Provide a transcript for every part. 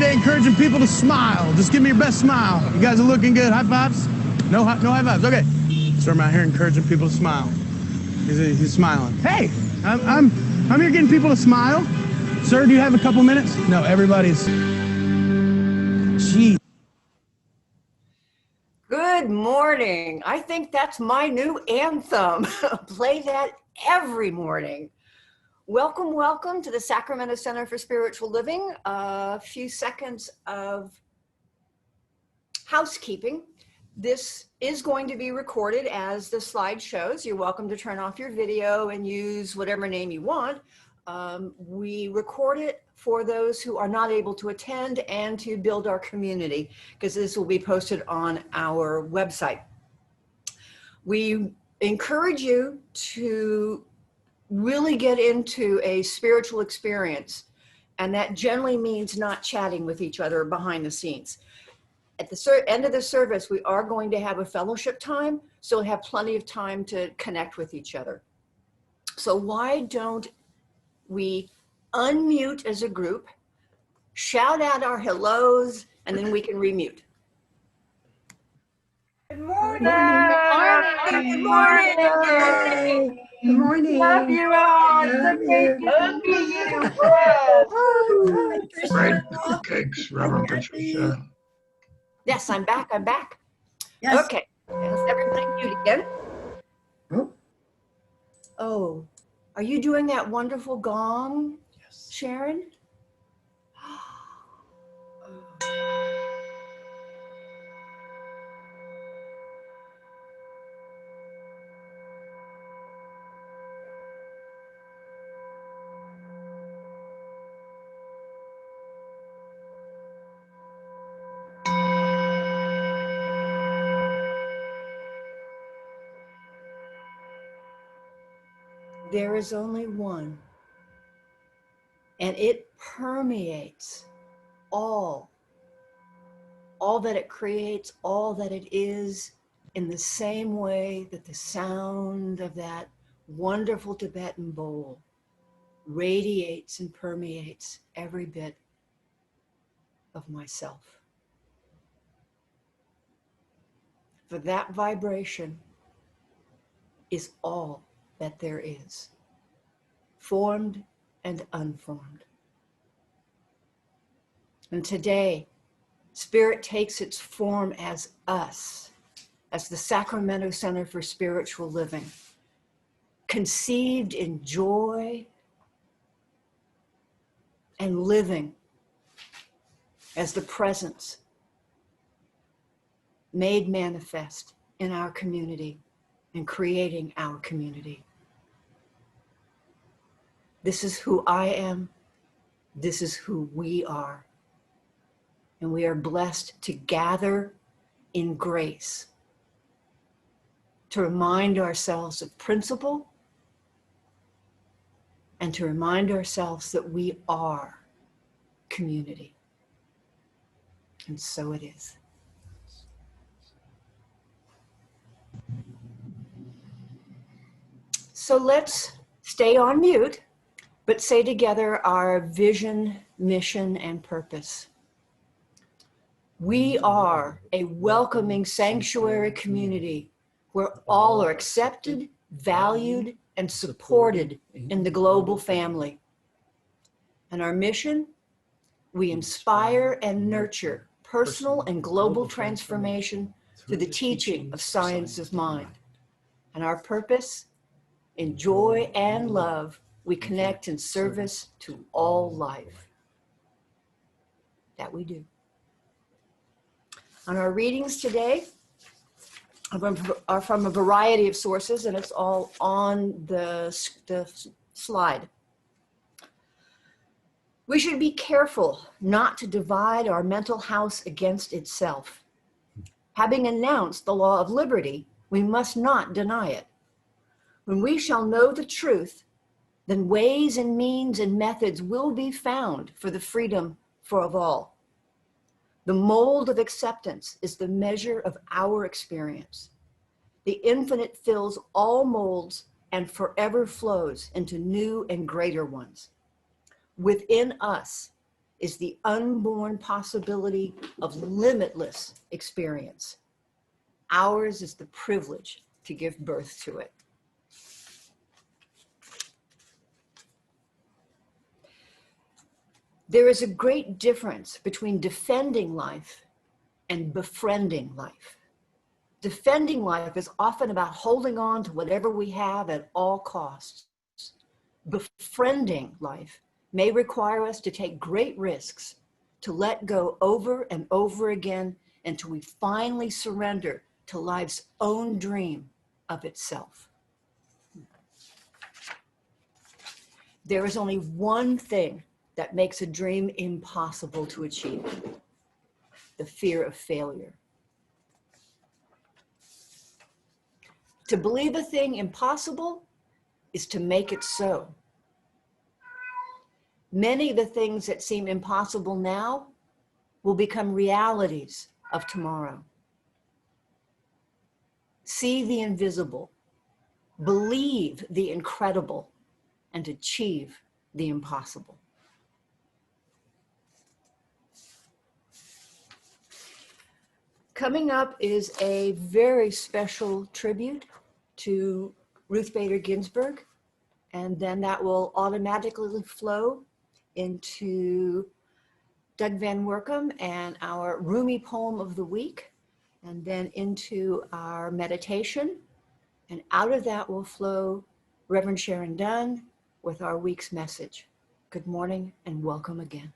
today encouraging people to smile. Just give me your best smile. You guys are looking good. High fives? No high fives. Okay. So I'm out here encouraging people to smile. He's smiling. Hey, I'm here getting people to smile. Sir, do you have a couple minutes? No, everybody's. Gee. Good morning. I think that's my new anthem. Play that every morning. Welcome, welcome to the Sacramento Center for Spiritual Living. A few seconds of housekeeping. This is going to be recorded as the slide shows. You're welcome to turn off your video and use whatever name you want. We record it for those who are not able to attend and to build our community, because this will be posted on our website. We encourage you to really get into a spiritual experience, and that generally means not chatting with each other behind the scenes. At the end of the service, we are going to have a fellowship time, so we'll have plenty of time to connect with each other. So why don't we unmute as a group, shout out our hellos, and then we can remute. Good morning. Good morning. Good morning. Love you all. Love you. Right, cupcakes, Reverend Patricia. Yes, I'm back. Yes. Okay, let's everybody mute again. Oh. Oh, are you doing that wonderful gong, yes, Sharon? There is only one, and it permeates all that it creates, all that it is, in the same way that the sound of that wonderful Tibetan bowl radiates and permeates every bit of myself. For that vibration is all that there is, formed and unformed. And today, Spirit takes its form as us, as the Sacramento Center for Spiritual Living, conceived in joy and living as the presence made manifest in our community and creating our community. This is who I am. This is who we are. And we are blessed to gather in grace, to remind ourselves of principle, and to remind ourselves that we are community. And so it is. So let's stay on mute, but say together our vision, mission, and purpose. We are a welcoming sanctuary community where all are accepted, valued, and supported in the global family. And our mission, we inspire and nurture personal and global transformation through the teaching of science of mind. And our purpose, in joy and love, we connect in service to all life. That we do. And our readings today are from a variety of sources, and it's all on the slide. We should be careful not to divide our mental house against itself. Having announced the law of liberty, we must not deny it. When we shall know the truth, then ways and means and methods will be found for the freedom of all. The mold of acceptance is the measure of our experience. The infinite fills all molds and forever flows into new and greater ones. Within us is the unborn possibility of limitless experience. Ours is the privilege to give birth to it. There is a great difference between defending life and befriending life. Defending life is often about holding on to whatever we have at all costs. Befriending life may require us to take great risks, to let go over and over again until we finally surrender to life's own dream of itself. There is only one thing that makes a dream impossible to achieve: the fear of failure. To believe a thing impossible is to make it so. Many of the things that seem impossible now will become realities of tomorrow. See the invisible, believe the incredible, and achieve the impossible. Coming up is a very special tribute to Ruth Bader Ginsburg, and then that will automatically flow into Doug Van Workum and our Rumi poem of the week, and then into our meditation. And out of that will flow Reverend Sharon Dunn with our week's message. Good morning and welcome again.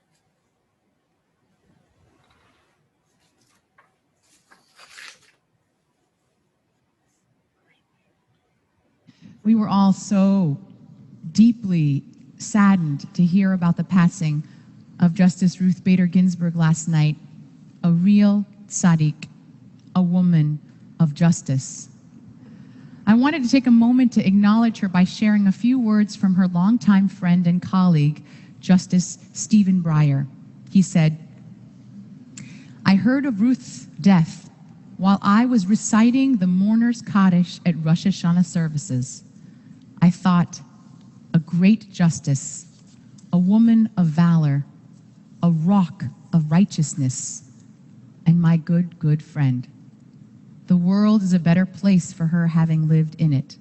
We were all so deeply saddened to hear about the passing of Justice Ruth Bader Ginsburg last night, a real tzaddik, a woman of justice. I wanted to take a moment to acknowledge her by sharing a few words from her longtime friend and colleague, Justice Stephen Breyer. He said, "I heard of Ruth's death while I was reciting the mourner's Kaddish at Rosh Hashanah services. I thought, a great justice, a woman of valor, a rock of righteousness, and my good, good friend. The world is a better place for her having lived in it."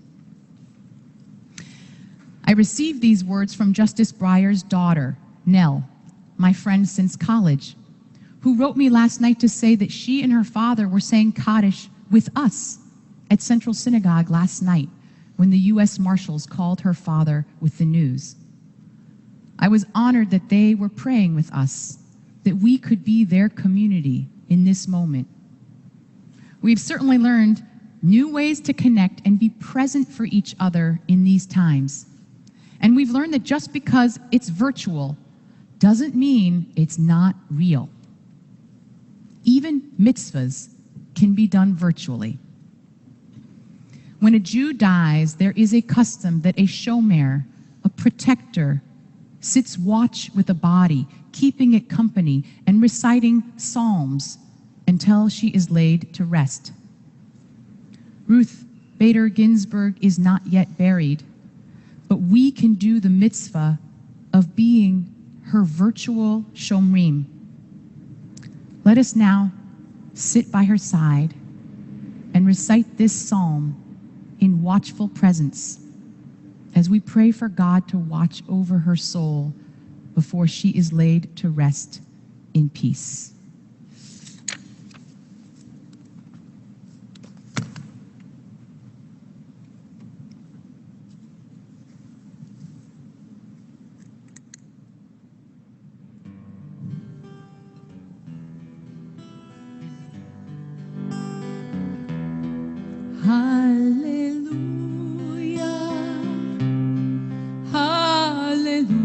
I received these words from Justice Breyer's daughter, Nell, my friend since college, who wrote me last night to say that she and her father were saying Kaddish with us at Central Synagogue last night when the U.S. Marshals called her father with the news. I was honored that they were praying with us, that we could be their community in this moment. We've certainly learned new ways to connect and be present for each other in these times. And we've learned that just because it's virtual doesn't mean it's not real. Even mitzvahs can be done virtually. When a Jew dies, there is a custom that a shomer, a protector, sits watch with a body, keeping it company and reciting psalms until she is laid to rest. Ruth Bader Ginsburg is not yet buried, but we can do the mitzvah of being her virtual shomrim. Let us now sit by her side and recite this psalm in watchful presence as we pray for God to watch over her soul before she is laid to rest in peace. Hallelujah, hallelujah.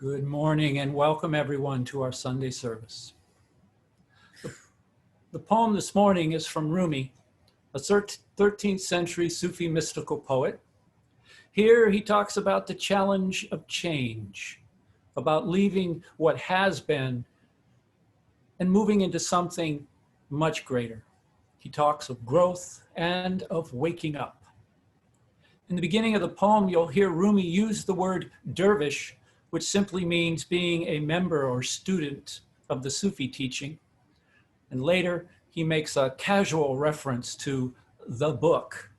Good morning and welcome everyone to our Sunday service. The poem this morning is from Rumi, a 13th century Sufi mystical poet. Here he talks about the challenge of change, about leaving what has been and moving into something much greater. He talks of growth and of waking up. In the beginning of the poem, you'll hear Rumi use the word dervish, which simply means being a member or student of the Sufi teaching. And later, he makes a casual reference to the book,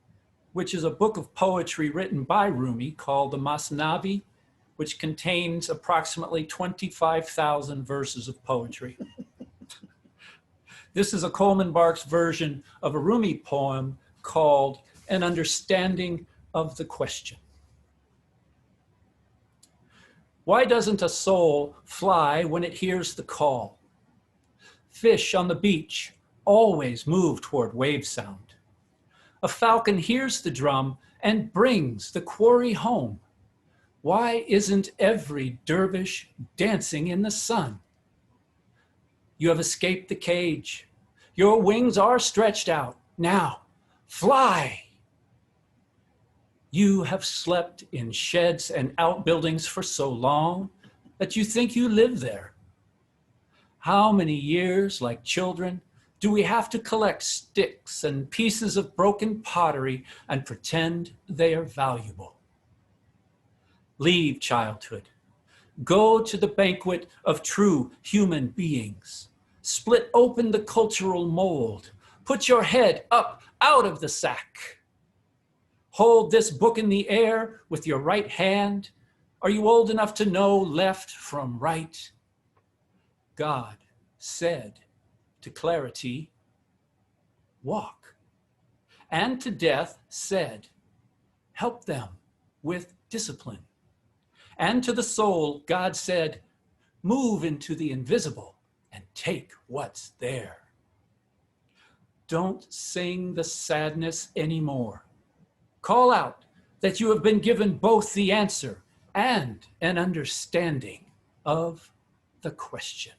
which is a book of poetry written by Rumi called the Masnavi, which contains approximately 25,000 verses of poetry. This is a Coleman Barks version of a Rumi poem called An Understanding of the Question. Why doesn't a soul fly when it hears the call? Fish on the beach always move toward wave sound. A falcon hears the drum and brings the quarry home. Why isn't every dervish dancing in the sun? You have escaped the cage. Your wings are stretched out. Now, fly. You have slept in sheds and outbuildings for so long that you think you live there. How many years, like children, do we have to collect sticks and pieces of broken pottery and pretend they are valuable? Leave childhood. Go to the banquet of true human beings. Split open the cultural mold. Put your head up out of the sack. Hold this book in the air with your right hand. Are you old enough to know left from right? God said to clarity, walk. And to death said, help them with discipline. And to the soul, God said, move into the invisible and take what's there. Don't sing the sadness anymore. Call out that you have been given both the answer and an understanding of the question.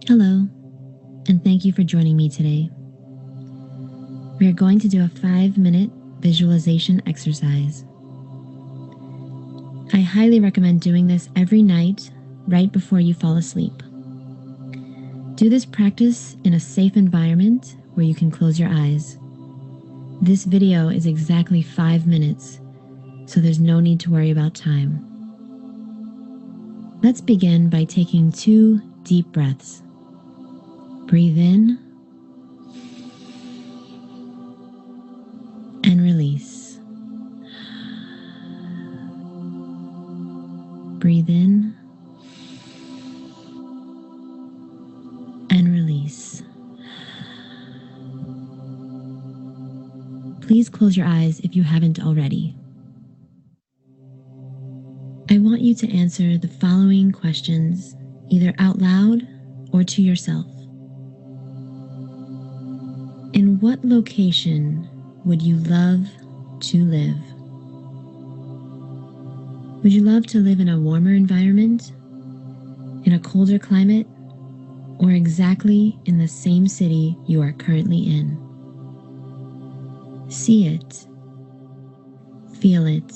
Hello, and thank you for joining me today. We are going to do a 5-minute visualization exercise. I highly recommend doing this every night right before you fall asleep. Do this practice in a safe environment where you can close your eyes. This video is exactly 5 minutes, so there's no need to worry about time. Let's begin by taking 2 deep breaths. Breathe in and release. Breathe in and release. Please close your eyes if you haven't already. I want you to answer the following questions either out loud or to yourself. In what location would you love to live? Would you love to live in a warmer environment, in a colder climate, or exactly in the same city you are currently in? See it, feel it,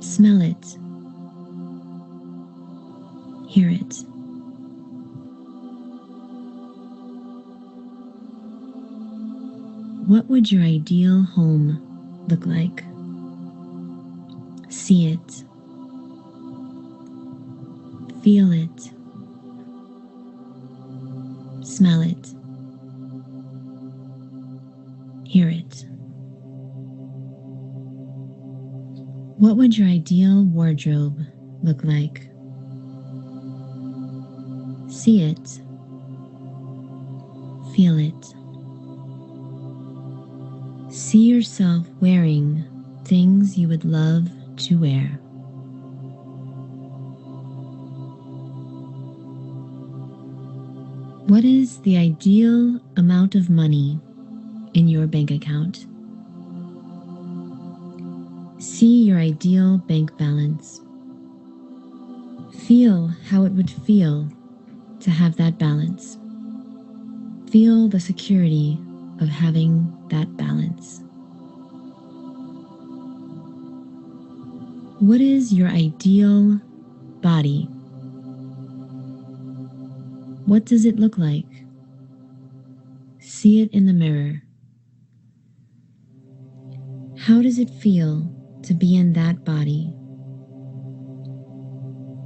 smell it, hear it. What would your ideal home look like? See it, feel it, smell it, hear it. What would your ideal wardrobe look like? See it, feel it. See yourself wearing things you would love to wear. What is the ideal amount of money in your bank account? See your ideal bank balance. Feel how it would feel to have that balance. Feel the security of having that balance. What is your ideal body? What does it look like? See it in the mirror. How does it feel to be in that body?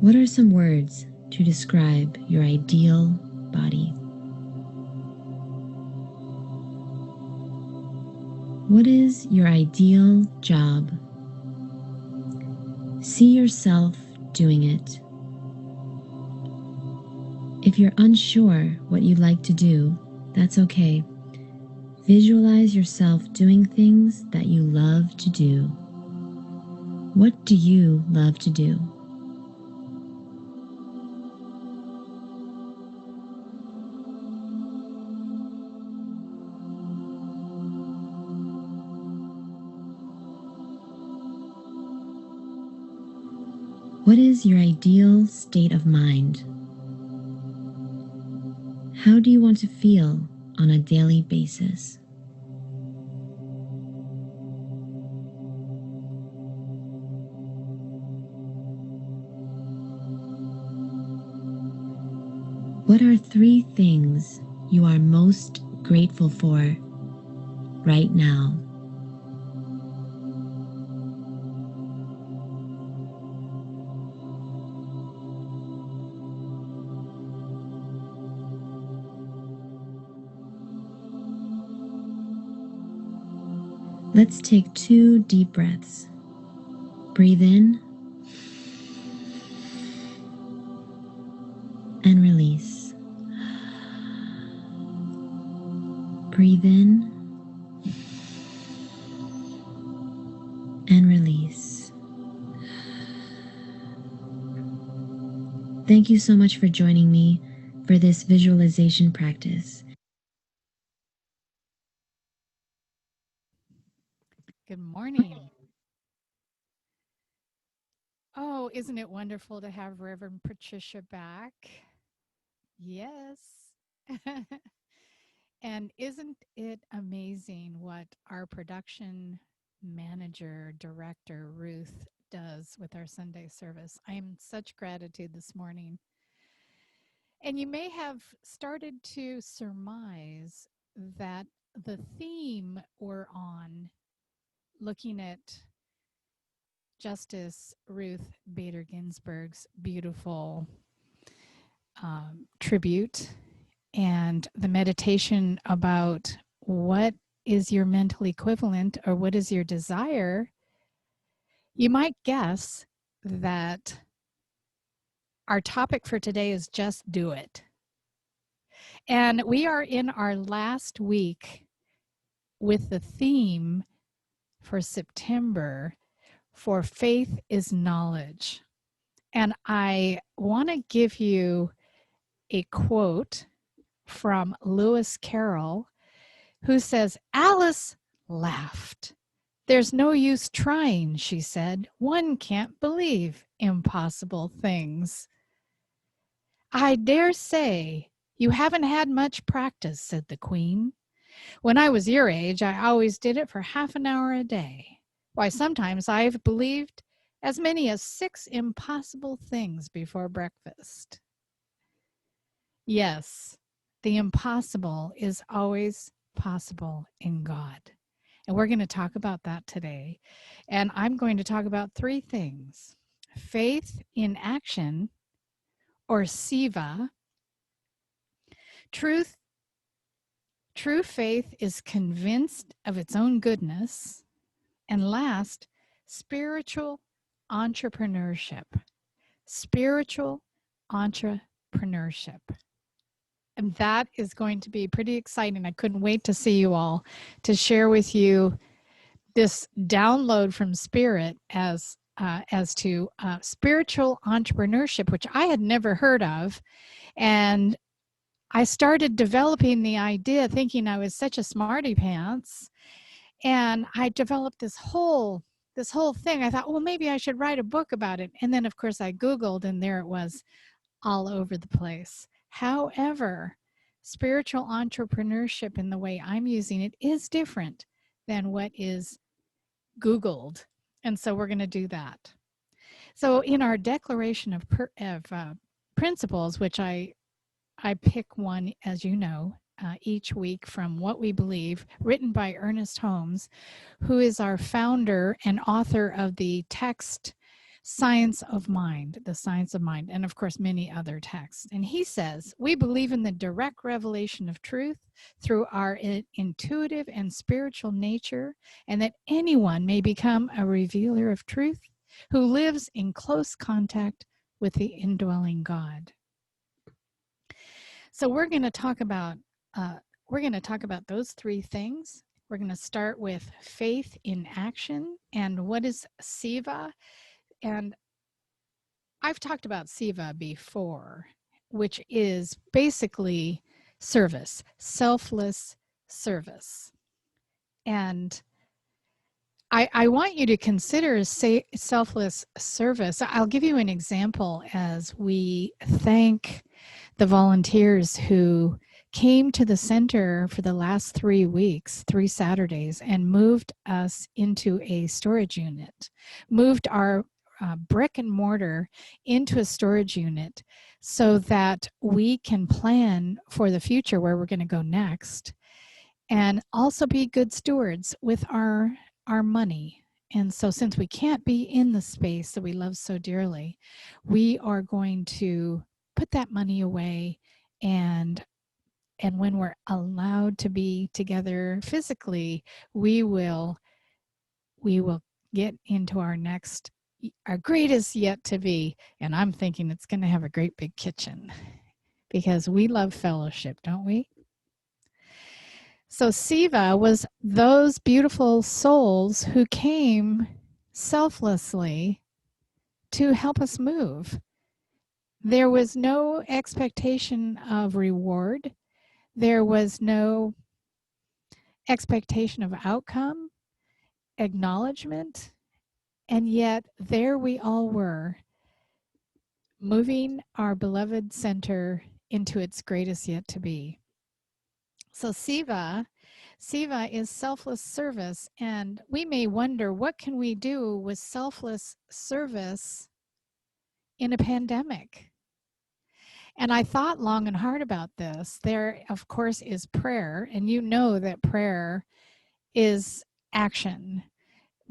What are some words to describe your ideal body? What is your ideal job? See yourself doing it. If you're unsure what you'd like to do, that's okay. Visualize yourself doing things that you love to do. What do you love to do? What is your ideal state of mind? How do you want to feel on a daily basis? What are 3 things you are most grateful for right now? Let's take 2 deep breaths. Breathe in and release. Breathe in and release. Thank you so much for joining me for this visualization practice. Good morning. Oh, isn't it wonderful to have Reverend Patricia back? Yes. And isn't it amazing what our production manager, director, Ruth, does with our Sunday service? I am such gratitude this morning. And you may have started to surmise that the theme we're on, looking at Justice Ruth Bader Ginsburg's beautiful tribute and the meditation about what is your mental equivalent or what is your desire, you might guess that our topic for today is just do it. And we are in our last week with the theme for September for faith is knowledge. And I want to give you a quote from Lewis Carroll, who says, Alice laughed. There's no use trying, she said. One can't believe impossible things. I dare say you haven't had much practice, said the Queen. When I was your age, I always did it for half an hour a day. Why, sometimes I've believed as many as 6 impossible things before breakfast. Yes, the impossible is always possible in God. And we're going to talk about that today. And I'm going to talk about 3 things: faith in action, or SIVA. True faith is convinced of its own goodness. And last, spiritual entrepreneurship. Spiritual entrepreneurship. And that is going to be pretty exciting. I couldn't wait to see you all, to share with you this download from Spirit as to spiritual entrepreneurship, which I had never heard of. And I started developing the idea thinking I was such a smarty pants. And I developed this whole thing. I thought, well, maybe I should write a book about it. And then, of course, I Googled, and there it was, all over the place. However, spiritual entrepreneurship in the way I'm using it is different than what is Googled. And so we're going to do that. So in our declaration of principles, which I pick one, as you know, each week from What We Believe, written by Ernest Holmes, who is our founder and author of the text Science of Mind, The Science of Mind, and of course many other texts. And he says, we believe in the direct revelation of truth through our intuitive and spiritual nature, and that anyone may become a revealer of truth who lives in close contact with the indwelling God. So we're going to talk about those 3 things. We're going to start with faith in action and what is SIVA. And I've talked about SIVA before, which is basically service, selfless service. And I want you to consider selfless service. I'll give you an example as we thank the volunteers who came to the center for the last 3 weeks, 3 Saturdays, and moved us into a storage unit, moved our brick and mortar into a storage unit so that we can plan for the future where we're going to go next, and also be good stewards with our money. And so since we can't be in the space that we love so dearly, we are going to put that money away, and when we're allowed to be together physically, we will get into our greatest yet to be. And I'm thinking it's going to have a great big kitchen, because we love fellowship, don't we? So SIVA was those beautiful souls who came selflessly to help us move. There was no expectation of reward. There was no expectation of outcome, acknowledgement, and yet there we all were, moving our beloved center into its greatest yet to be. So SIVA is selfless service, and we may wonder, what can we do with selfless service in a pandemic? And I thought long and hard about this. There, of course, is prayer, and you know that prayer is action,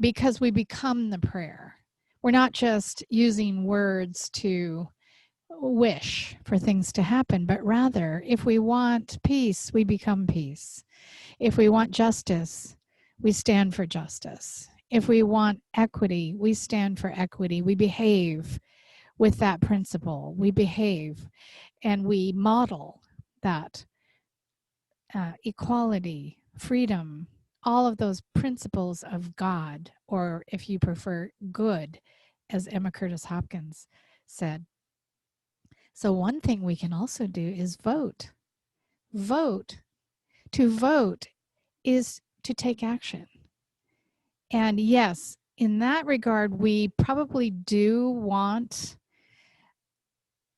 because we become the prayer. We're not just using words to wish for things to happen, but rather, if we want peace, we become peace. If we want justice, we stand for justice. If we want equity, we stand for equity. We behave with that principle. We behave and we model that equality, freedom, all of those principles of God, or if you prefer, good, as Emma Curtis Hopkins said. So one thing we can also do is vote. Vote. To vote is to take action. And yes, in that regard, we probably do want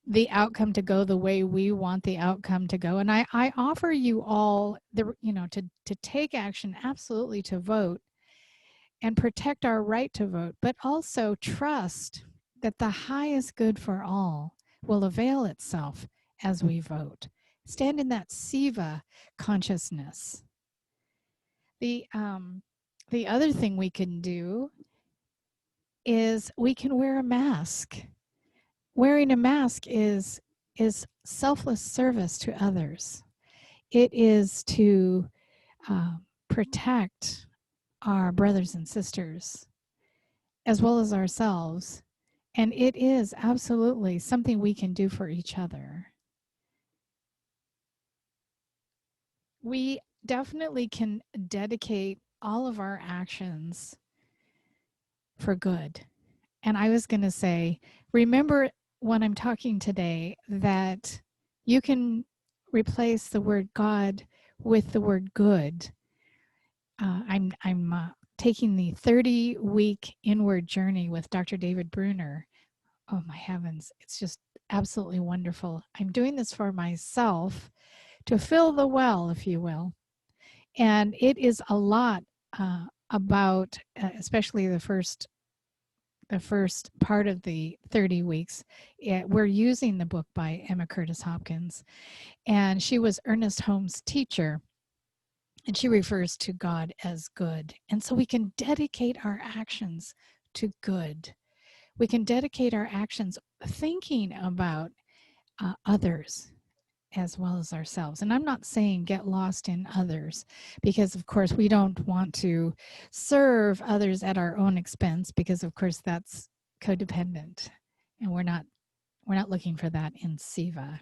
the outcome to go the way we want the outcome to go. And I offer you all to take action, absolutely, to vote and protect our right to vote, but also trust that the highest good for all will avail itself as we vote. Stand in that Siva consciousness. The other thing we can do is we can wear a mask. Wearing a mask is selfless service to others. It is to protect our brothers and sisters as well as ourselves. And it is absolutely something we can do for each other. We definitely can dedicate all of our actions for good. And I was going to say, remember when I'm talking today that you can replace the word God with the word good. I'm taking the 30-week inward journey with Dr. David Bruner. Oh my heavens, it's just absolutely wonderful. I'm doing this for myself to fill the well, if you will. And it is a lot about, especially the first part of the 30 weeks. We're using the book by Emma Curtis Hopkins, and she was Ernest Holmes' teacher, and she refers to God as good. And so we can dedicate our actions to good. We can dedicate our actions thinking about others as well as ourselves. And I'm not saying get lost in others, because of course we don't want to serve others at our own expense, because of course that's codependent, and we're not looking for that in Siva.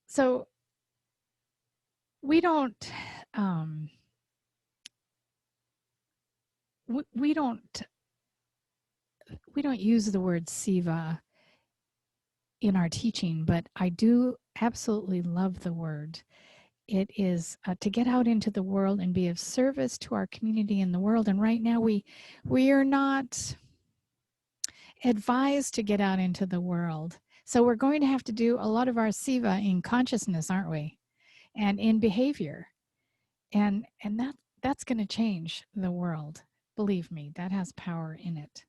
So we don't we don't use the word Siva in our teaching, but I do absolutely love the word. It is to get out into the world and be of service to our community in the world. And right now we are not advised to get out into the world. So we're going to have to do a lot of our Siva in consciousness, aren't we? And in behavior. And that's going to change the world. Believe me, that has power in it.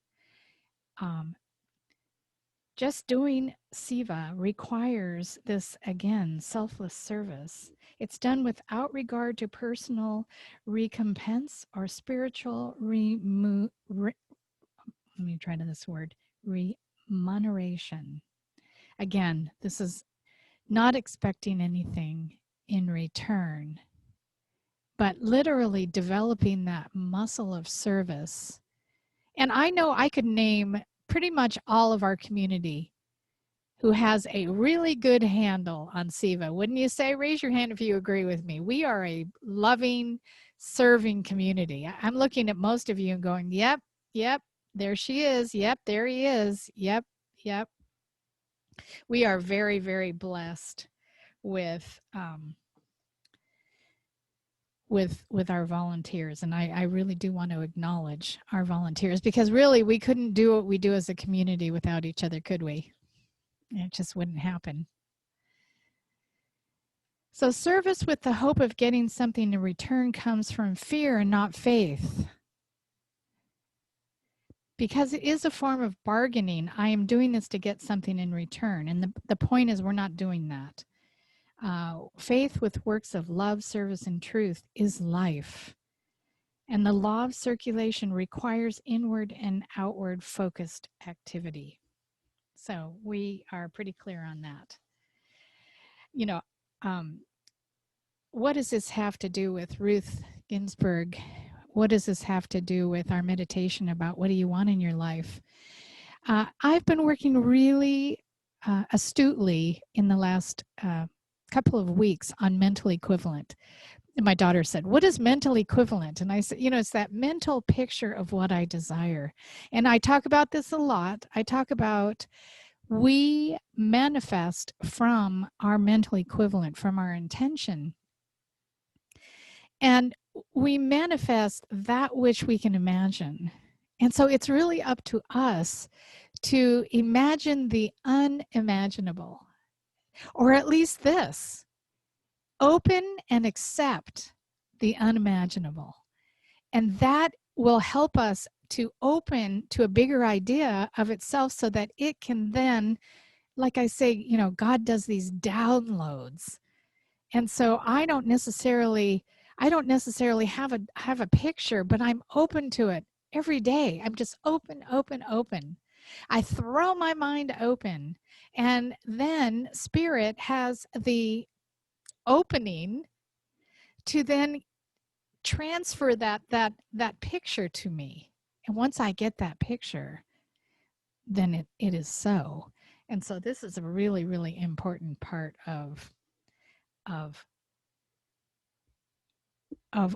Just doing Siva requires this, again, selfless service. It's done without regard to personal recompense or spiritual remuneration. Again, this is not expecting anything in return, but literally developing that muscle of service. And I know I could name pretty much all of our community who has a really good handle on Siva. Wouldn't you say? Raise your hand if you agree with me. We are a loving, serving community. I'm looking at most of you and going, yep, there she is. Yep, there he is. Yep. We are very, very blessed with our volunteers, and I really do want to acknowledge our volunteers, because really we couldn't do what we do as a community without each other, could we? It just wouldn't happen. So service with the hope of getting something in return comes from fear and not faith, because it is a form of bargaining. I am doing this to get something in return, and the point is we're not doing that. Faith with works of love, service, and truth is life. And the law of circulation requires inward and outward focused activity. So we are pretty clear on that. You know, what does this have to do with Ruth Ginsburg? What does this have to do with our meditation about what do you want in your life? I've been working really astutely in the last couple of weeks on mental equivalent. And my daughter said, what is mental equivalent? And I said, it's that mental picture of what I desire. And I talk about this a lot. I talk about we manifest from our mental equivalent, from our intention. And we manifest that which we can imagine. And so it's really up to us to imagine the unimaginable, or at least this: open and accept the unimaginable. And that will help us to open to a bigger idea of itself, so that it can then, like I say, you know, God does these downloads. And so I don't necessarily have a picture, but I'm open to it every day. I'm just open. I throw my mind open, and then Spirit has the opening to then transfer that picture to me. And once I get that picture, then it is so. And so this is a really, really important part of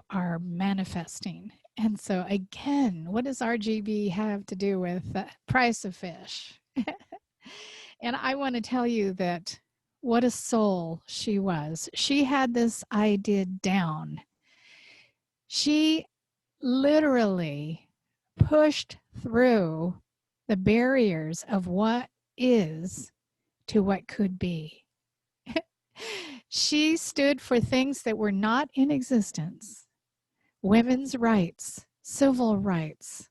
our manifesting. And so again, what does RGB have to do with the price of fish? And I want to tell you that what a soul she was. She had this idea down. She literally pushed through the barriers of what is to what could be. She stood for things that were not in existence: women's rights, civil rights,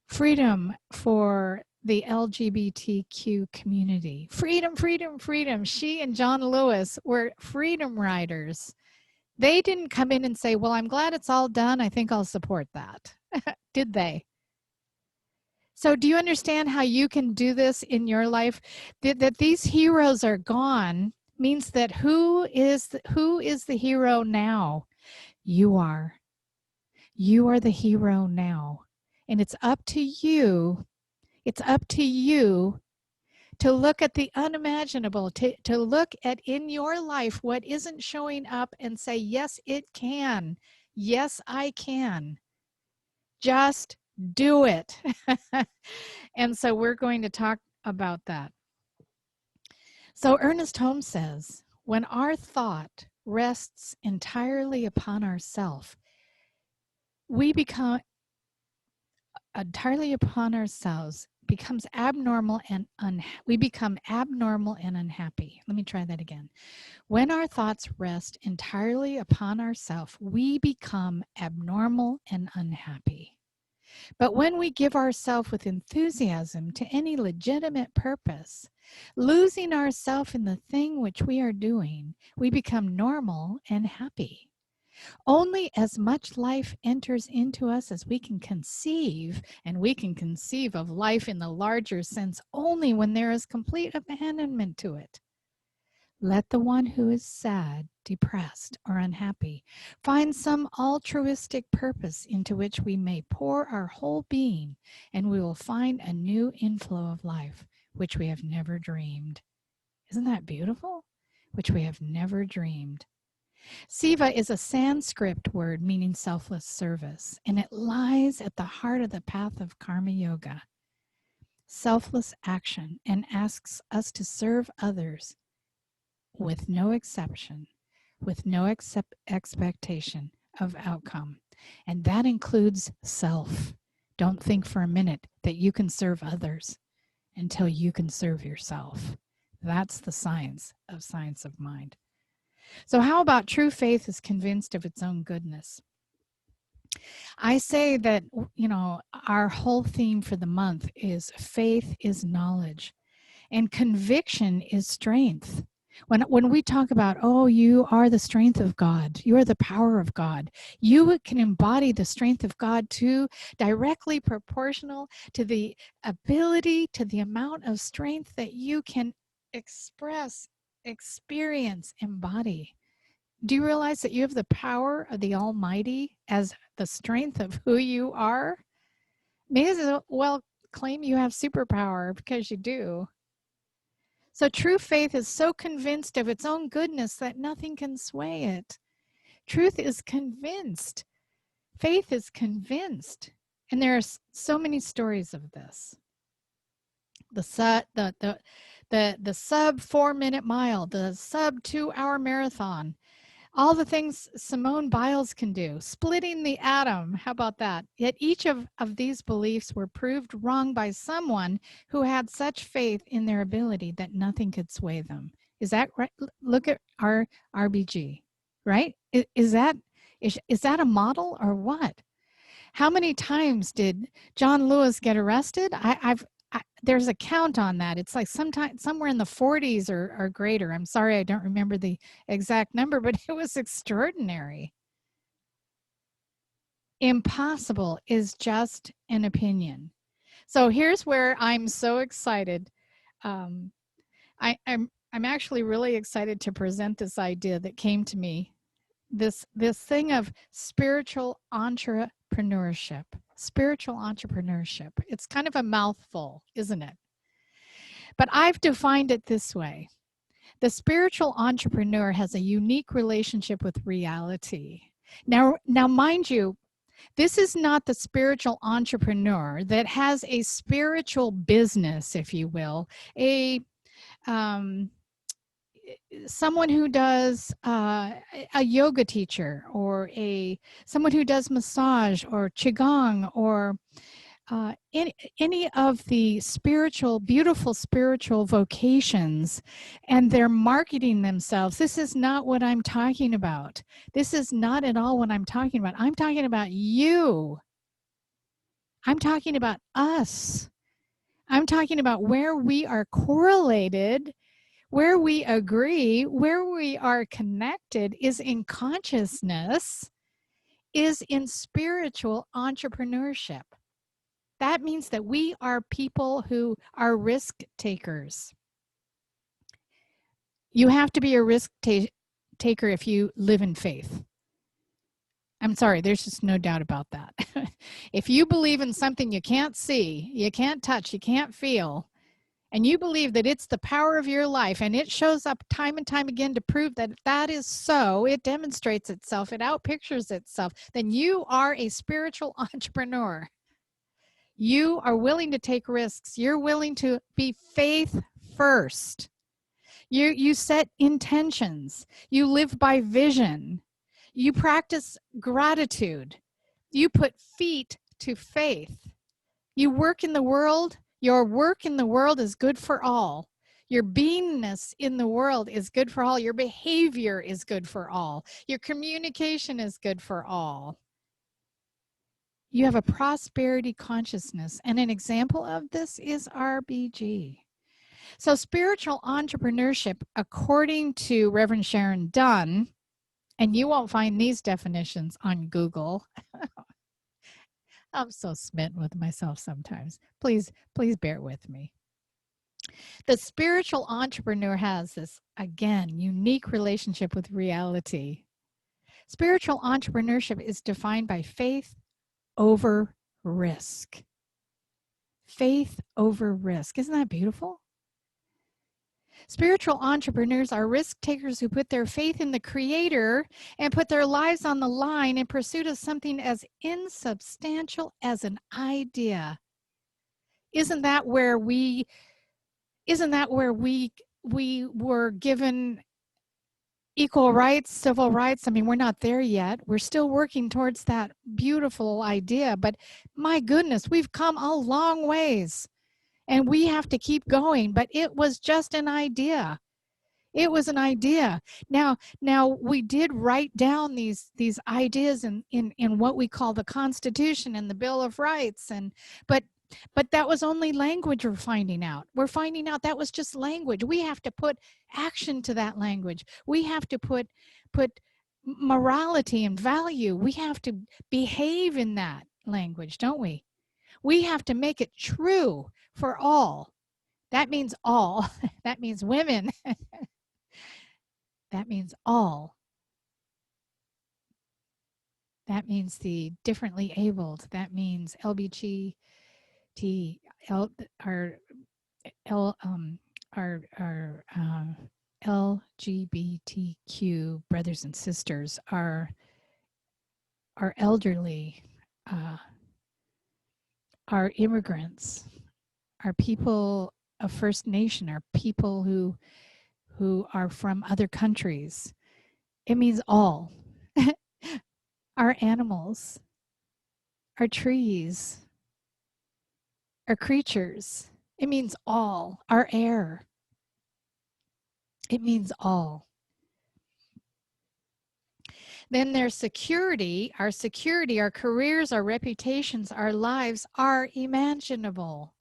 freedom for the LGBTQ community. Freedom, freedom, freedom. She and John Lewis were freedom riders. They didn't come in and say, well, I'm glad it's all done. I think I'll support that. Did they? So do you understand how you can do this in your life? That these heroes are gone means that who is the hero now? You are. You are the hero now. And it's up to you. It's up to you to look at the unimaginable, to look at in your life what isn't showing up and say, yes, it can. Yes, I can. Just do it. And so we're going to talk about that. So Ernest Holmes says, when our thought rests entirely upon ourself, we become entirely upon ourselves, becomes abnormal and we become abnormal and unhappy. Let me try that again. When our thoughts rest entirely upon ourselves, we become abnormal and unhappy. But when we give ourselves with enthusiasm to any legitimate purpose, losing ourselves in the thing which we are doing, we become normal and happy. Only as much life enters into us as we can conceive, and we can conceive of life in the larger sense only when there is complete abandonment to it. Let the one who is sad, depressed, or unhappy find some altruistic purpose into which we may pour our whole being, and we will find a new inflow of life, which we have never dreamed. Isn't that beautiful? Which we have never dreamed. Seva is a Sanskrit word meaning selfless service, and it lies at the heart of the path of Karma Yoga. Selfless action, and asks us to serve others with no exception, with no expectation of outcome. And that includes self. Don't think for a minute that you can serve others until you can serve yourself. That's the science of mind. So how about true faith is convinced of its own goodness? I say that, you know, our whole theme for the month is faith is knowledge, and conviction is strength. When we talk about, oh, you are the strength of God, you are the power of God, you can embody the strength of God too, directly proportional to the ability, to the amount of strength that you can express, experience, embody. Do you realize that you have the power of the Almighty as the strength of who you are? May as well claim you have superpower, because you do. So true faith is so convinced of its own goodness that nothing can sway it. Truth is convinced. Faith is convinced. And there are so many stories of this. The sub 4 minute mile, the sub 2 hour marathon, all the things Simone Biles can do, splitting the atom. How about that? Yet each of these beliefs were proved wrong by someone who had such faith in their ability that nothing could sway them. Is that right? Look at our RBG, right? Is that a model or what? How many times did John Lewis get arrested? There's a count on that. It's like somewhere in the 40s or greater. I'm sorry, I don't remember the exact number, but it was extraordinary. Impossible is just an opinion. So here's where I'm so excited. I'm actually really excited to present this idea that came to me. This thing of spiritual entrepreneurship. Spiritual entrepreneurship. It's kind of a mouthful, isn't it? But I've defined it this way. The spiritual entrepreneur has a unique relationship with reality. Now mind you, this is not the spiritual entrepreneur that has a spiritual business, if you will, someone who does a yoga teacher, or someone who does massage or qigong, or any of the beautiful spiritual vocations, and they're marketing themselves. This is not what I'm talking about. This is not at all what I'm talking about. I'm talking about you. I'm talking about us. I'm talking about where we are correlated, where we agree, where we are connected is in consciousness, is in spiritual entrepreneurship. That means that we are people who are risk takers. You have to be a risk taker if you live in faith. I'm sorry, there's just no doubt about that. If you believe in something you can't see, you can't touch, you can't feel, and you believe that it's the power of your life, and it shows up time and time again to prove that that is so, it demonstrates itself, it outpictures itself, then you are a spiritual entrepreneur. You are willing to take risks. You're willing to be faith first. You set intentions. You live by vision. You practice gratitude. You put feet to faith. You work in the world. Your work in the world is good for all. Your beingness in the world is good for all. Your behavior is good for all. Your communication is good for all. You have a prosperity consciousness, and an example of this is RBG. So spiritual entrepreneurship, according to Reverend Sharon Dunn, and you won't find these definitions on Google. I'm so smitten with myself sometimes. Please bear with me. The spiritual entrepreneur has this, again, unique relationship with reality. Spiritual entrepreneurship is defined by faith over risk. Faith over risk. Isn't that beautiful? Spiritual entrepreneurs are risk takers who put their faith in the Creator and put their lives on the line in pursuit of something as insubstantial as an idea. Isn't that where we were given equal rights, civil rights? I mean, we're not there yet. We're still working towards that beautiful idea, but my goodness, we've come a long ways. And we have to keep going, but it was just an idea. It was an idea. Now we did write down these ideas in what we call the Constitution and the Bill of Rights, but that was only language we're finding out. We're finding out that was just language. We have to put action to that language. We have to put morality and value. We have to behave in that language, don't we? We have to make it true for all. That means all. That means women. That means all. That means the differently abled. That means LGBTQ brothers and sisters, our elderly, our immigrants, our people of First Nation, our people who are from other countries. It means all. Our animals, our trees, our creatures. It means all. Our air. It means all. Then there's security, our careers, our reputations, our lives are imaginable.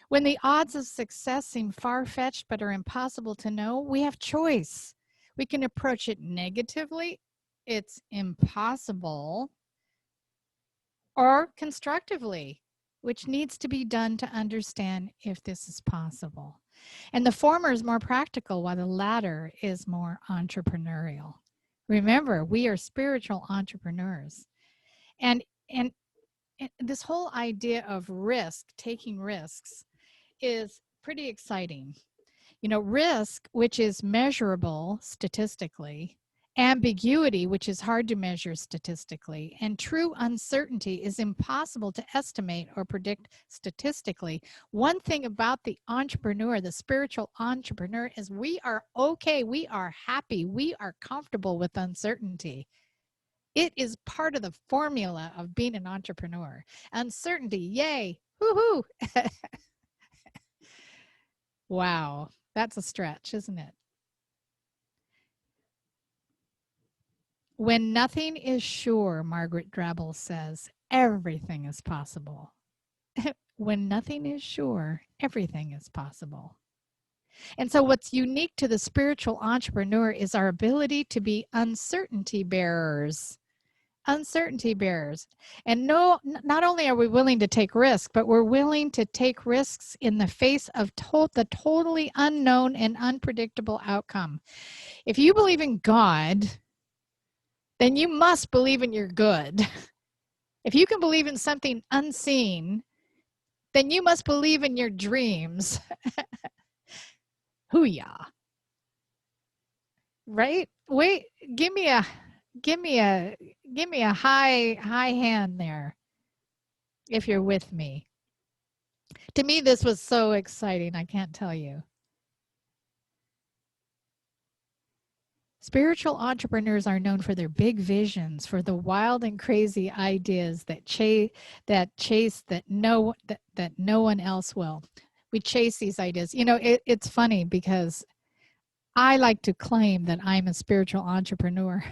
When the odds of success seem far-fetched but are impossible to know, we have choice. We can approach it negatively, it's impossible, or constructively, which needs to be done to understand if this is possible. And the former is more practical, while the latter is more entrepreneurial. Remember, we are spiritual entrepreneurs. And this whole idea of risk, taking risks, is pretty exciting. You know, risk, which is measurable statistically, ambiguity, which is hard to measure statistically, and true uncertainty is impossible to estimate or predict statistically. One thing about the entrepreneur, the spiritual entrepreneur, is we are okay, we are happy, we are comfortable with uncertainty. It is part of the formula of being an entrepreneur. Uncertainty, yay, woohoo! Wow, that's a stretch, isn't it? When nothing is sure, Margaret Drabble says, everything is possible. When nothing is sure, everything is possible. And so what's unique to the spiritual entrepreneur is our ability to be uncertainty bearers. Uncertainty bearers. And not only are we willing to take risks, but we're willing to take risks in the face of the totally unknown and unpredictable outcome. If you believe in God, then you must believe in your good. If you can believe in something unseen, then you must believe in your dreams. Hoo-yah. Right? Wait, give me a high hand there if you're with me. To me, this was so exciting, I can't tell you. Spiritual entrepreneurs are known for their big visions, for the wild and crazy ideas that no one else will. We chase these ideas. You know, it's funny because I like to claim that I'm a spiritual entrepreneur,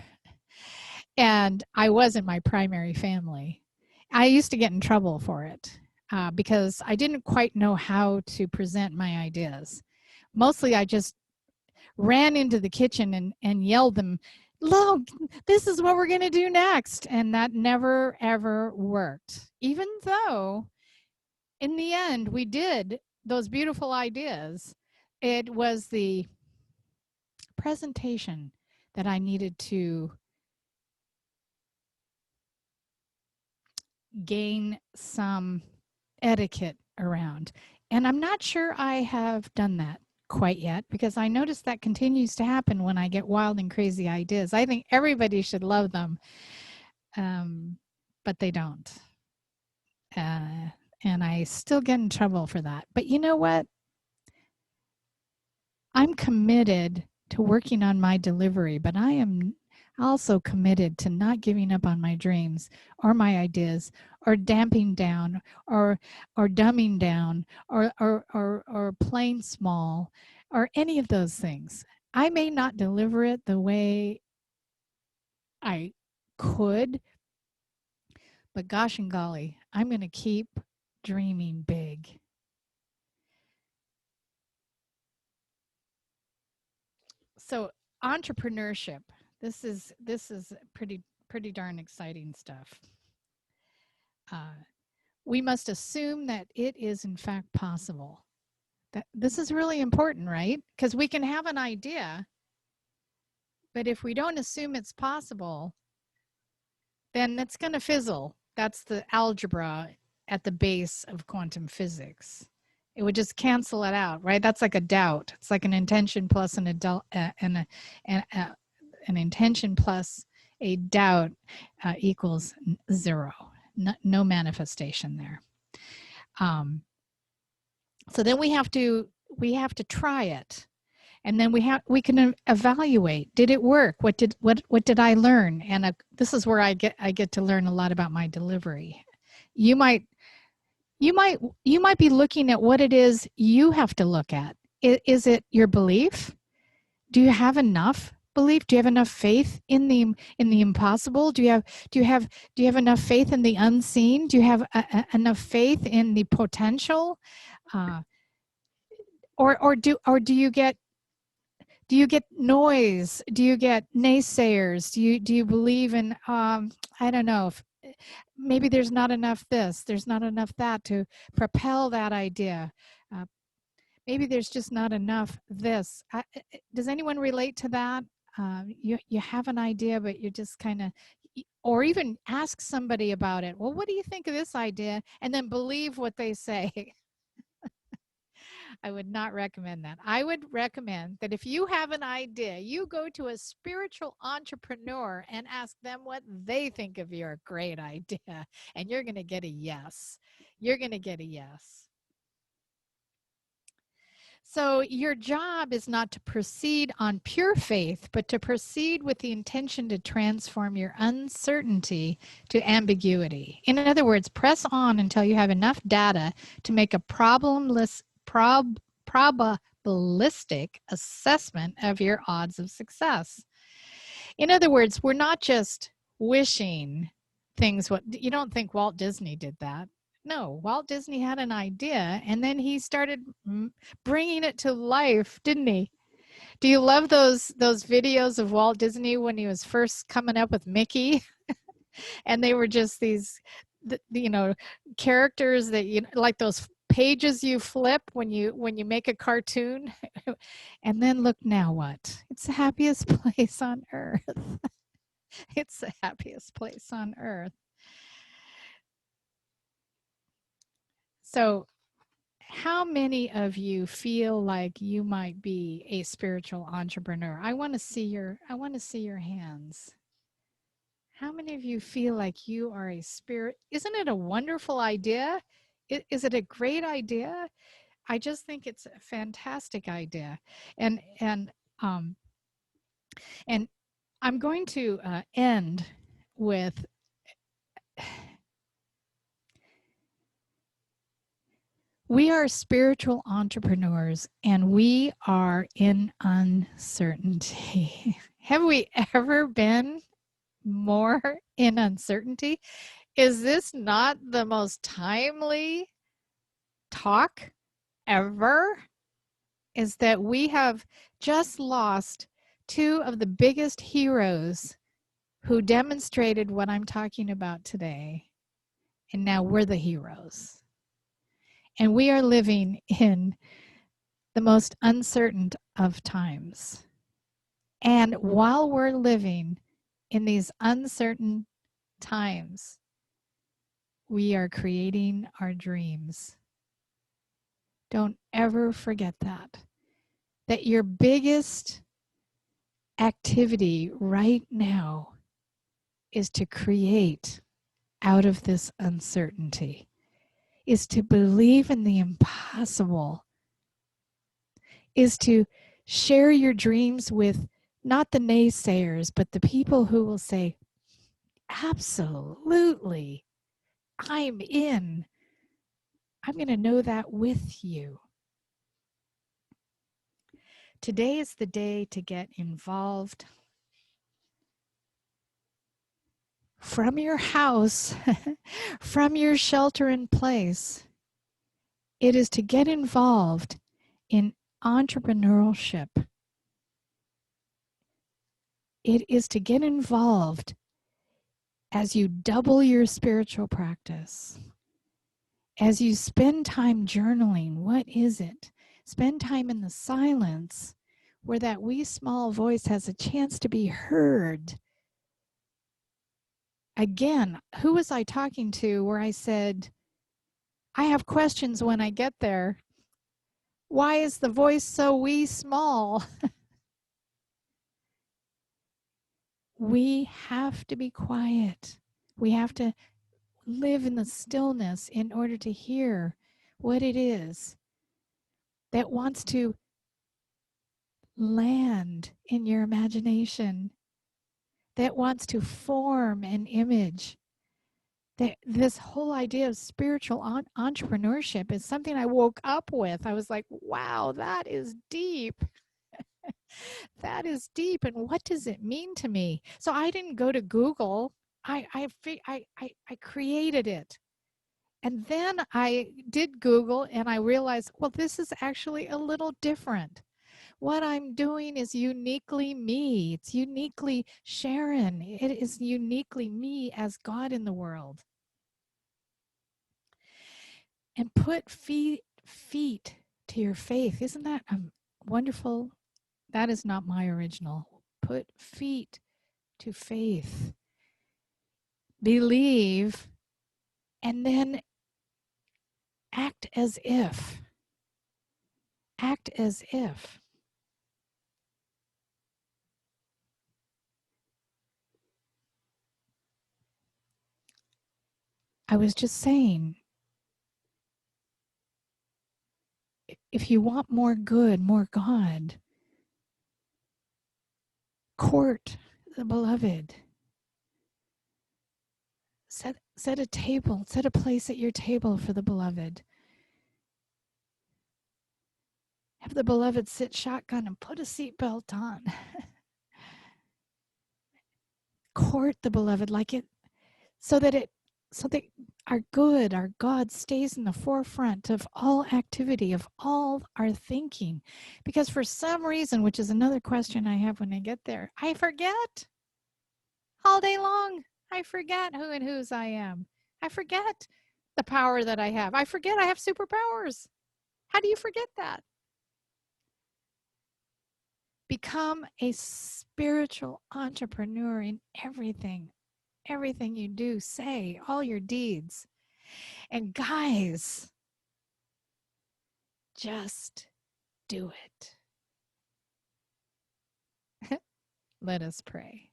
and I wasn't my primary family. I used to get in trouble for it because I didn't quite know how to present my ideas. Mostly, I just ran into the kitchen and yelled them, "Look, this is what we're going to do next." And that never, ever worked. Even though in the end we did those beautiful ideas, it was the presentation that I needed to gain some etiquette around. And I'm not sure I have done that quite yet, because I notice that continues to happen when I get wild and crazy ideas. I think everybody should love them, but they don't. And I still get in trouble for that. But you know what? I'm committed to working on my delivery, but I am also committed to not giving up on my dreams or my ideas, or damping down, or dumbing down, or playing small, or any of those things. I may not deliver it the way I could, but gosh and golly, I'm going to keep dreaming big. So entrepreneurship, this is pretty darn exciting stuff. We must assume that it is in fact possible. This is really important, right? Because we can have an idea, but if we don't assume it's possible, then it's going to fizzle. That's the algebra at the base of quantum physics. It would just cancel it out, right? That's like a doubt. It's like an intention plus an intention plus a doubt equals zero. No manifestation there. So then we have to try it. And then we can evaluate, did it work? What did I learn? And this is where I get to learn a lot about my delivery. You might be looking at what it is you have to look at. Is it your belief? Do you have enough belief? Do you have enough faith in the impossible? Do you have enough faith in the unseen? Do you have enough faith in the potential? Or do you get noise? Do you get naysayers? Do you believe in I don't know, if maybe there's not enough this, there's not enough that to propel that idea. Maybe there's just not enough this. Does anyone relate to that? You have an idea, but you're just kind of, or even ask somebody about it. Well, what do you think of this idea? And then believe what they say. I would not recommend that. I would recommend that if you have an idea, you go to a spiritual entrepreneur and ask them what they think of your great idea. And you're going to get a yes. You're going to get a yes. So your job is not to proceed on pure faith, but to proceed with the intention to transform your uncertainty to ambiguity. In other words, press on until you have enough data to make a probabilistic assessment of your odds of success. In other words, we're not just wishing things. You don't think Walt Disney did that. No, Walt Disney had an idea and then he started bringing it to life, didn't he? Do you love those videos of Walt Disney when he was first coming up with Mickey? And they were just these, characters that, like those pages you flip when you make a cartoon. And then look now what? It's the happiest place on earth. It's the happiest place on earth. So how many of you feel like you might be a spiritual entrepreneur? I want to see your hands. How many of you feel like you are a spirit? Isn't it a wonderful idea? Is it a great idea? I just think it's a fantastic idea. And I'm going to end with we are spiritual entrepreneurs and we are in uncertainty. Have we ever been more in uncertainty? Is this not the most timely talk ever? Is that we have just lost two of the biggest heroes who demonstrated what I'm talking about today. And now we're the heroes. And we are living in the most uncertain of times. And while we're living in these uncertain times, we are creating our dreams. Don't ever forget that your biggest activity right now is to create out of this uncertainty, is to believe in the impossible, is to share your dreams with not the naysayers, but the people who will say, absolutely, I'm in. I'm going to know that with you. Today is the day to get involved. From your house, from your shelter in place, it is to get involved in entrepreneurship. It is to get involved as you double your spiritual practice. As you spend time journaling, what is it? Spend time in the silence where that wee small voice has a chance to be heard. Again, who was I talking to where I said, I have questions when I get there. Why is the voice so wee small? We have to be quiet. We have to live in the stillness in order to hear what it is that wants to land in your imagination that wants to form an image. This whole idea of spiritual entrepreneurship is something I woke up with. I was like, wow, that is deep. That is deep. And what does it mean to me? So I didn't go to Google. I created it. And then I did Google and I realized, well, this is actually a little different. What I'm doing is uniquely me. It's uniquely Sharon. It is uniquely me as God in the world. And put feet to your faith. Isn't that wonderful? That is not my original. Put feet to faith. Believe, and then act as if. Act as if. I was just saying, if you want more good, more God, court the beloved. Set a table, set a place at your table for the beloved. Have the beloved sit shotgun and put a seatbelt on. Court the beloved like it, so that our good, our God stays in the forefront of all activity, of all our thinking. Because for some reason, which is another question I have when I get there, I forget all day long. I forget who and whose I am. I forget the power that I have. I forget I have superpowers. How do you forget that? Become a spiritual entrepreneur in everything you do, say, all your deeds. And guys, just do it. Let us pray.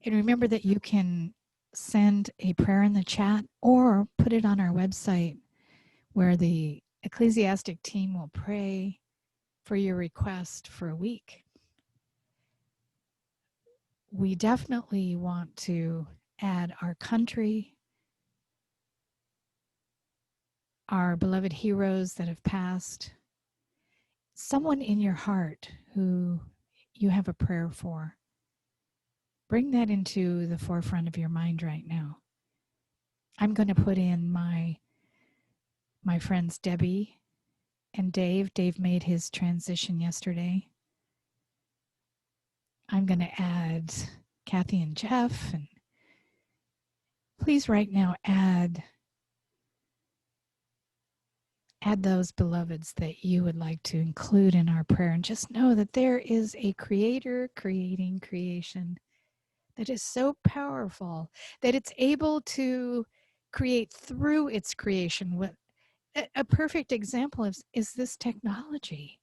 And remember that you can send a prayer in the chat or put it on our website where the ecclesiastic team will pray for your request for a week. We definitely want to add our country, our beloved heroes that have passed, someone in your heart who you have a prayer for. Bring that into the forefront of your mind right now. I'm going to put in my friends Debbie and Dave. Dave made his transition yesterday. I'm going to add Kathy and Jeff. And please right now add those beloveds that you would like to include in our prayer. And just know that there is a creator creating creation that is so powerful that it's able to create through its creation. What a perfect example is this technology.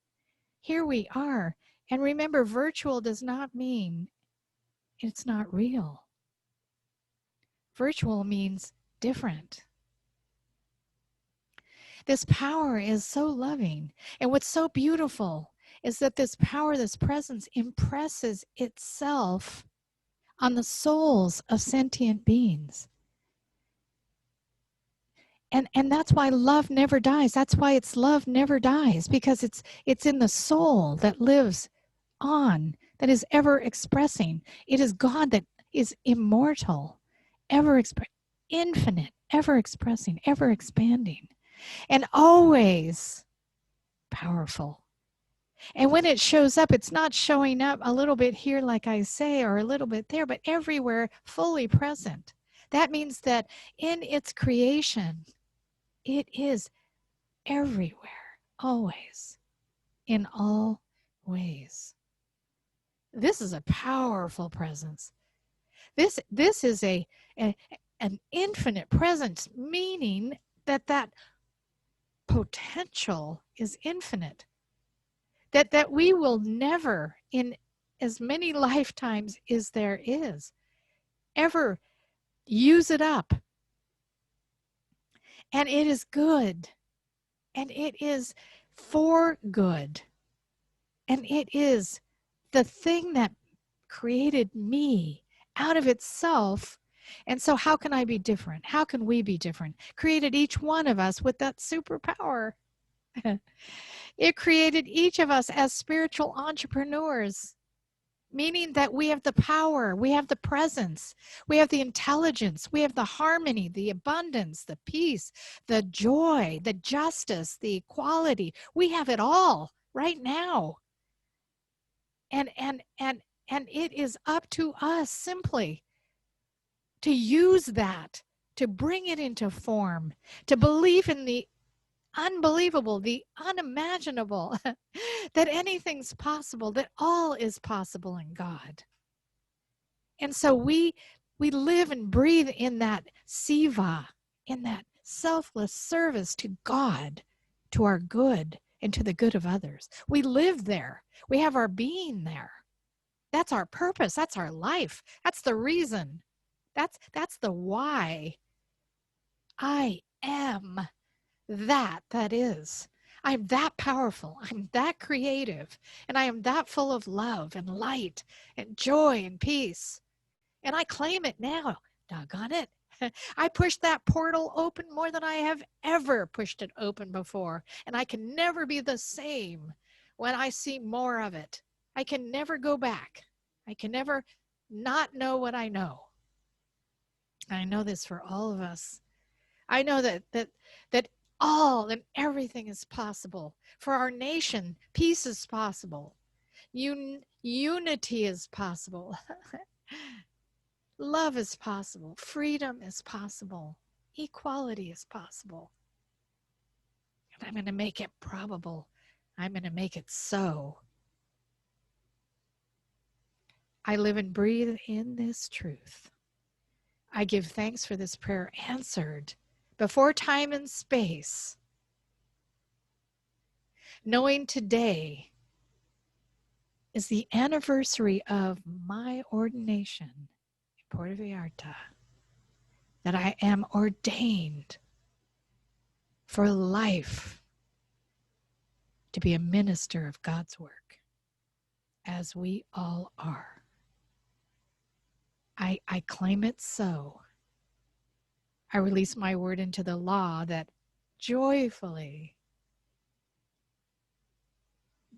Here we are. And remember, virtual does not mean it's not real. Virtual means different. This power is so loving. And what's so beautiful is that this power, this presence, impresses itself on the souls of sentient beings. And that's why love never dies. That's why it's love never dies, because it's in the soul that lives on, that is ever expressing. It is God that is immortal, infinite, ever expressing, ever expanding, and always powerful. And when it shows up, it's not showing up a little bit here, like I say, or a little bit there, but everywhere, fully present. That means that in its creation, it is everywhere, always, in all ways. This is a powerful presence. This is an infinite presence, meaning that potential is infinite. That we will never, in as many lifetimes as there is, ever use it up. And it is good. And it is for good. And it is the thing that created me out of itself. And so how can I be different? How can we be different? Created each one of us with that superpower. It created each of us as spiritual entrepreneurs, meaning that we have the power, we have the presence, we have the intelligence, we have the harmony, the abundance, the peace, the joy, the justice, the equality. We have it all right now. And it is up to us simply to use that, to bring it into form, to believe in the unbelievable, the unimaginable, that anything's possible, that all is possible in God. And so we live and breathe in that siva, in that selfless service to God, to our good, and to the good of others. We live there. We have our being there. That's our purpose. That's our life. That's the reason. That's the why. I am that is. I'm that powerful. I'm that creative. And I am that full of love and light and joy and peace. And I claim it now. Doggone it. I pushed that portal open more than I have ever pushed it open before. And I can never be the same when I see more of it. I can never go back. I can never not know what I know. I know this for all of us. I know that all and everything is possible. For our nation, peace is possible. Unity is possible. Love is possible. Freedom is possible. Equality is possible. And I'm going to make it probable. I'm going to make it so. I live and breathe in this truth. I give thanks for this prayer answered before time and space, knowing today is the anniversary of my ordination in Puerto Vallarta, that I am ordained for life to be a minister of God's work, as we all are. I claim it so. I release my word into the law that joyfully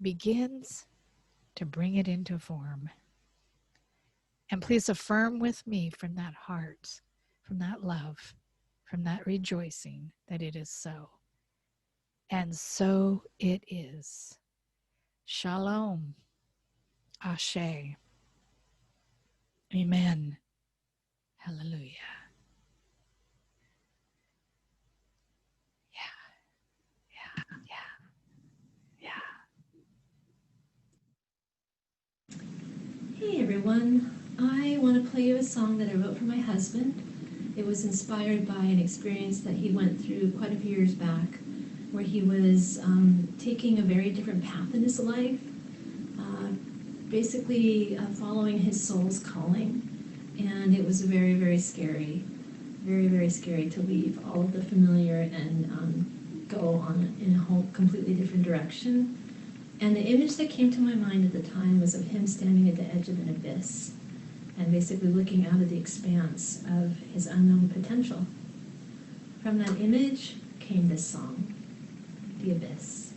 begins to bring it into form. And please affirm with me from that heart, from that love, from that rejoicing, that it is so. And so it is. Shalom. Ashe. Amen. Hallelujah. Hey everyone, I want to play you a song that I wrote for my husband. It was inspired by an experience that he went through quite a few years back, where he was taking a very different path in his life, basically following his soul's calling. And it was very, very scary to leave all of the familiar and go on in a whole completely different direction. And the image that came to my mind at the time was of him standing at the edge of an abyss and basically looking out of the expanse of his unknown potential. From that image came this song, The Abyss.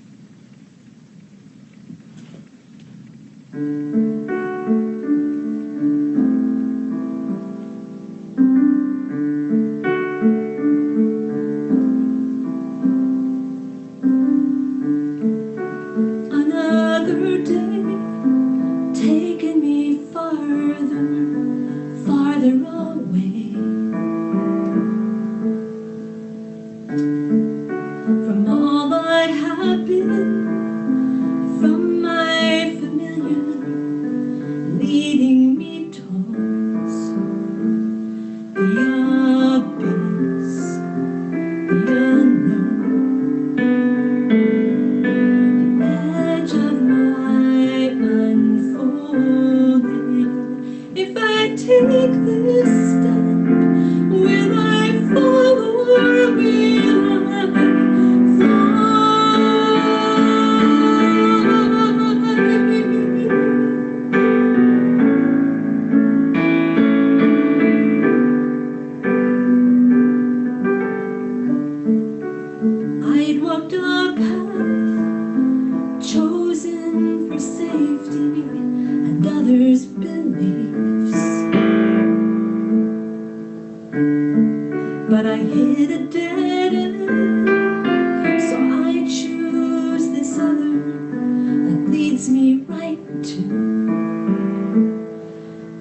Another day, taking me farther, farther away from all I have been, from my familiar safety and others' beliefs. But I hit a dead end, so I choose this other that leads me right to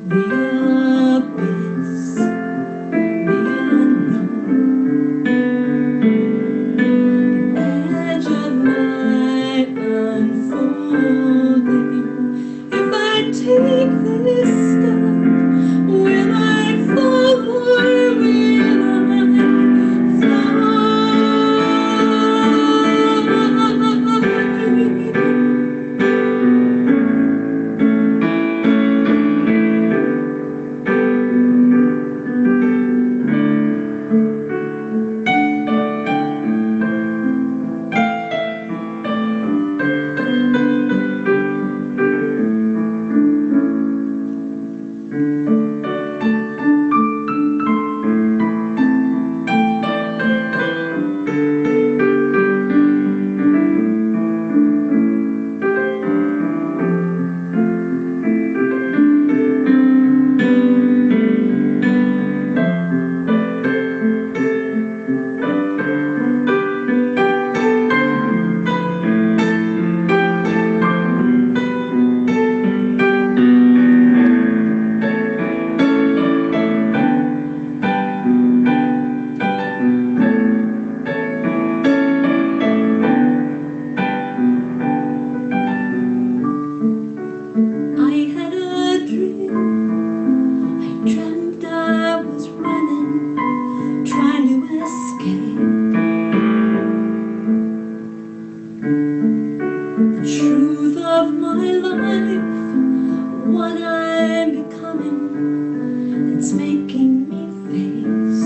the abyss, the unknown, the edge of my unfolding. If I take this step, will I fall or will I fly? I had a dream. I dreamt I was running, trying to escape the truth of my life, what I'm becoming. It's making me face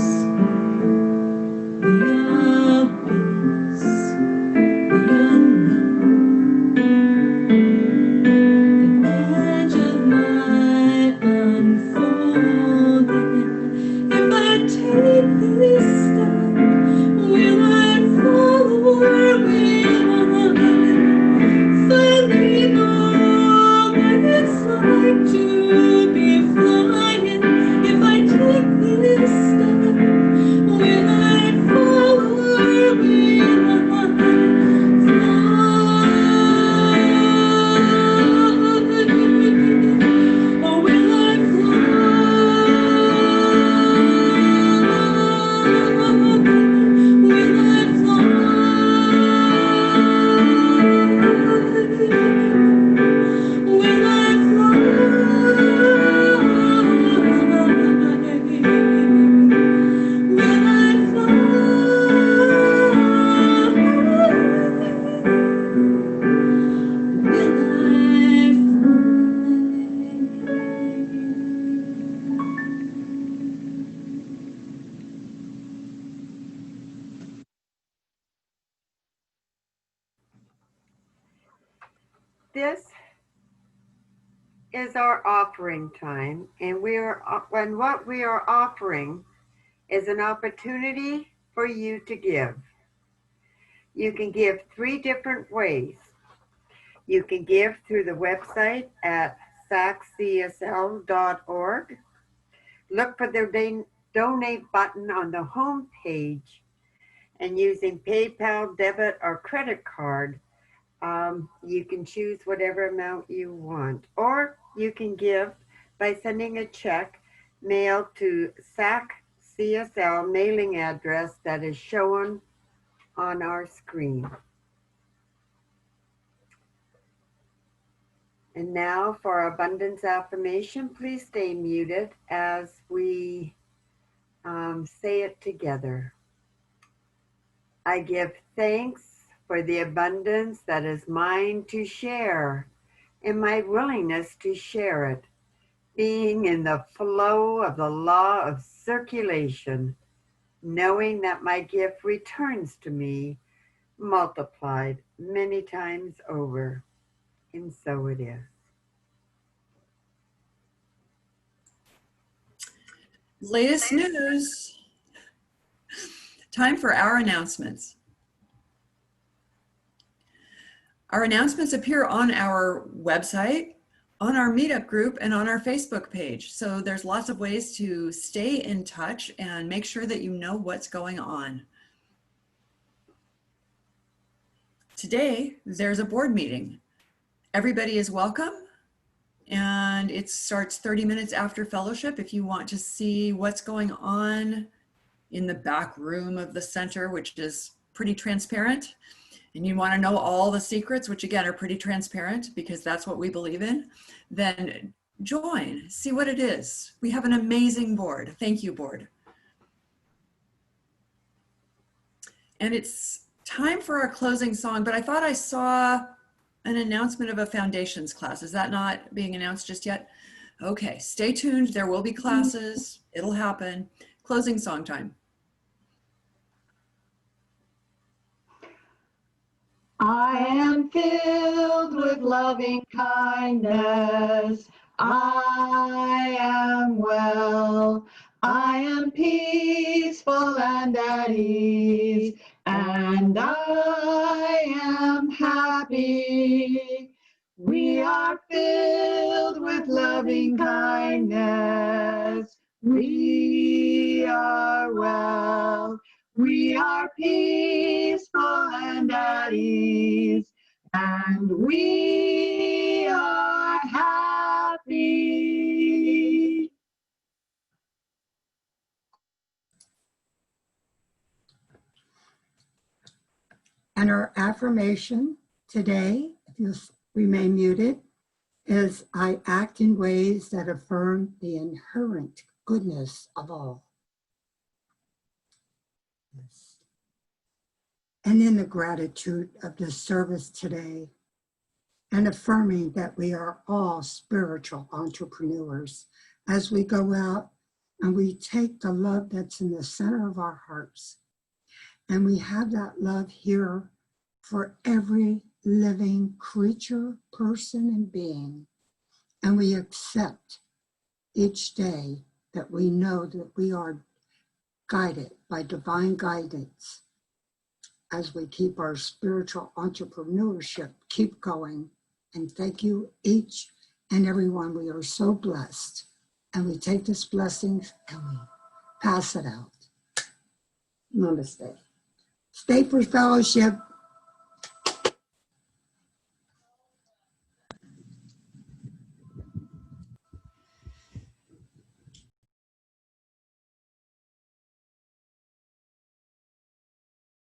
the abyss, the unknown, the edge of my unfolding. If I take this step, will I fall or will I finally know what it's like to be flying? If I take this step, will I fall or will I fly? Or will I This is our offering time, and what we are offering is an opportunity for you to give. You can give 3 different ways. You can give through the website at saccsl.org. Look for the donate button on the home page, and using PayPal, debit, or credit card, you can choose whatever amount you want. Or you can give by sending a check mailed to SAC CSL mailing address that is shown on our screen. And now for our abundance affirmation, please stay muted as we say it together. I give thanks for the abundance that is mine to share and my willingness to share it, being in the flow of the law of circulation, knowing that my gift returns to me multiplied many times over. And so it is. Latest news. Time for our announcements. Our announcements appear on our website, on our meetup group, and on our Facebook page. So there's lots of ways to stay in touch and make sure that you know what's going on. Today, there's a board meeting. Everybody is welcome, and it starts 30 minutes after fellowship. If you want to see what's going on in the back room of the center, which is pretty transparent, and you want to know all the secrets, which again are pretty transparent because that's what we believe in, then join, see what it is. We have an amazing board. Thank you, board. And it's time for our closing song, but I thought I saw an announcement of a foundations class. Is that not being announced just yet? Okay, stay tuned. There will be classes. It'll happen. Closing song time. I am filled with loving kindness. I am well. I am peaceful and at ease. And I am happy. We are filled with loving kindness. We are well. We are peaceful and at ease, and we are happy. And our affirmation today, if you remain muted, is I act in ways that affirm the inherent goodness of all. Yes. And in the gratitude of this service today, and affirming that we are all spiritual entrepreneurs as we go out and we take the love that's in the center of our hearts, and we have that love here for every living creature, person, and being, and we accept each day that we know that we are guided by divine guidance as we keep our spiritual entrepreneurship keep going. And thank you each and every one. We are so blessed, and we take this blessing and we pass it out. Namaste. Stay for fellowship.